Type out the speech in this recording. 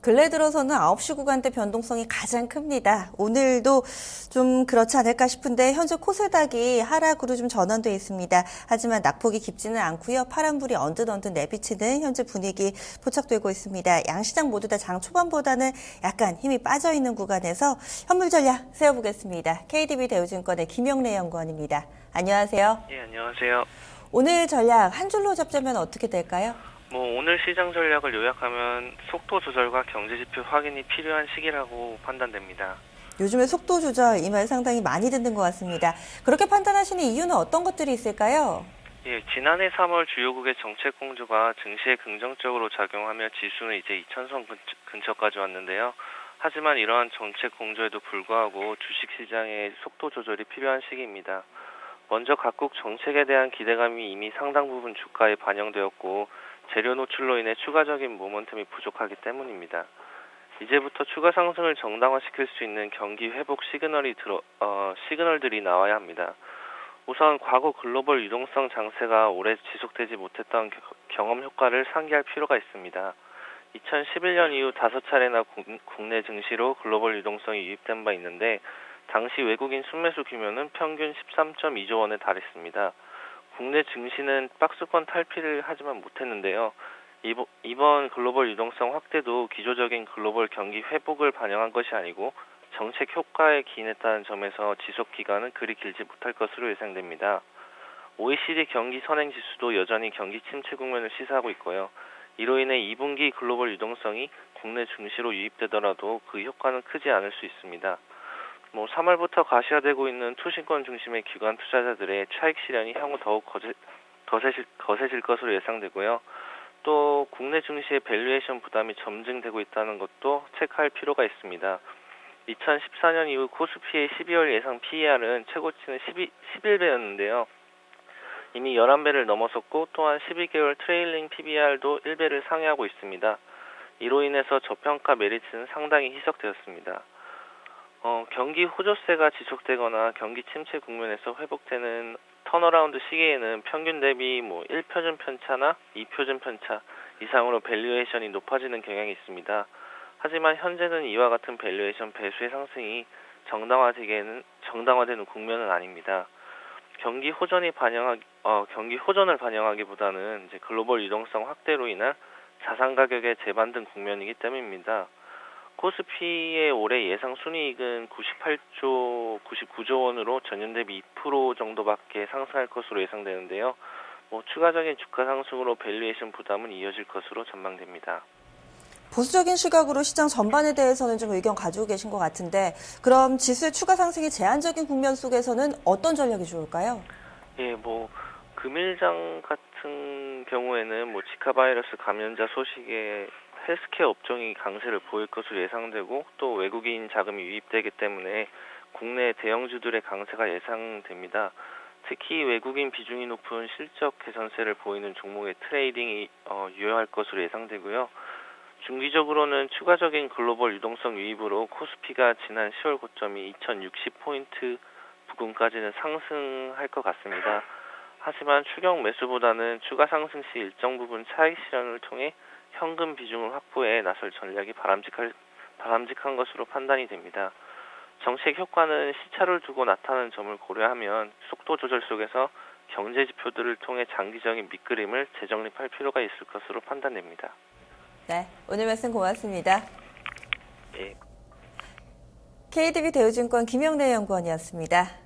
근래 들어서는 9시 구간대 변동성이 가장 큽니다. 오늘도 좀 그렇지 않을까 싶은데 현재 코스닥이 하락으로 좀 전환돼 있습니다. 하지만 낙폭이 깊지는 않고요. 파란불이 언뜻 내비치는 현재 분위기 포착되고 있습니다. 양시장 모두 다 장 초반보다는 약간 힘이 빠져 있는 구간에서 현물 전략 세워보겠습니다. KDB 대우증권의 김영래 연구원입니다. 안녕하세요. 예, 안녕하세요. 오늘 전략 한 줄로 잡자면 어떻게 될까요? 오늘 시장 전략을 요약하면 속도 조절과 경제 지표 확인이 필요한 시기라고 판단됩니다. 요즘에 속도 조절 이 말 상당히 많이 듣는 것 같습니다. 그렇게 판단하시는 이유는 어떤 것들이 있을까요? 예, 지난해 3월 주요국의 정책 공조가 증시에 긍정적으로 작용하며 지수는 이제 2000선 근처까지 왔는데요. 하지만 이러한 정책 공조에도 불구하고 주식시장의 속도 조절이 필요한 시기입니다. 먼저 각국 정책에 대한 기대감이 이미 상당 부분 주가에 반영되었고 재료 노출로 인해 추가적인 모멘텀이 부족하기 때문입니다. 이제부터 추가 상승을 정당화시킬 수 있는 경기 회복 시그널들이 나와야 합니다. 우선 과거 글로벌 유동성 장세가 오래 지속되지 못했던 경험 효과를 상기할 필요가 있습니다. 2011년 이후 5차례나 국내 증시로 글로벌 유동성이 유입된 바 있는데 당시 외국인 순매수 규모는 평균 13.2조 원에 달했습니다. 국내 증시는 박스권 탈피를 하지만 못했는데요. 이번 글로벌 유동성 확대도 기조적인 글로벌 경기 회복을 반영한 것이 아니고 정책 효과에 기인했다는 점에서 지속 기간은 그리 길지 못할 것으로 예상됩니다. OECD 경기 선행 지수도 여전히 경기 침체 국면을 시사하고 있고요. 이로 인해 2분기 글로벌 유동성이 국내 증시로 유입되더라도 그 효과는 크지 않을 수 있습니다. 3월부터 가시화되고 있는 투신권 중심의 기관 투자자들의 차익 실현이 향후 더욱 거세질 것으로 예상되고요. 또 국내 증시의 밸류에이션 부담이 점증되고 있다는 것도 체크할 필요가 있습니다. 2014년 이후 코스피의 12월 예상 PER은 최고치는 11배였는데요. 이미 11배를 넘어섰고 또한 12개월 트레일링 PBR도 1배를 상회하고 있습니다. 이로 인해서 저평가 메리트는 상당히 희석되었습니다. 경기 호조세가 지속되거나 경기 침체 국면에서 회복되는 턴어라운드 시기에는 평균 대비 1표준 편차나 2표준 편차 이상으로 밸류에이션이 높아지는 경향이 있습니다. 하지만 현재는 이와 같은 밸류에이션 배수의 상승이 정당화되는 국면은 아닙니다. 경기 호전을 반영하기보다는 이제 글로벌 유동성 확대로 인한 자산 가격의 재반등 국면이기 때문입니다. 코스피의 올해 예상 순이익은 99조 원으로 전년 대비 2% 정도밖에 상승할 것으로 예상되는데요. 추가적인 주가 상승으로 밸류에이션 부담은 이어질 것으로 전망됩니다. 보수적인 시각으로 시장 전반에 대해서는 좀 의견 가지고 계신 것 같은데 그럼 지수의 추가 상승이 제한적인 국면 속에서는 어떤 전략이 좋을까요? 예, 금일장 같은 경우에는 지카 바이러스 감염자 소식에 헬스케어 업종이 강세를 보일 것으로 예상되고 또 외국인 자금이 유입되기 때문에 국내 대형주들의 강세가 예상됩니다. 특히 외국인 비중이 높은 실적 개선세를 보이는 종목의 트레이딩이 유효할 것으로 예상되고요. 중기적으로는 추가적인 글로벌 유동성 유입으로 코스피가 지난 10월 고점이 2060포인트 부근까지는 상승할 것 같습니다. 하지만 추격 매수보다는 추가 상승 시 일정 부분 차익 실현을 통해 현금 비중을 확보해 나설 전략이 바람직한 것으로 판단이 됩니다. 정책 효과는 시차를 두고 나타나는 점을 고려하면 속도 조절 속에서 경제 지표들을 통해 장기적인 밑그림을 재정립할 필요가 있을 것으로 판단됩니다. 네, 오늘 말씀 고맙습니다. 예. KDB 대우증권 김영래 연구원이었습니다.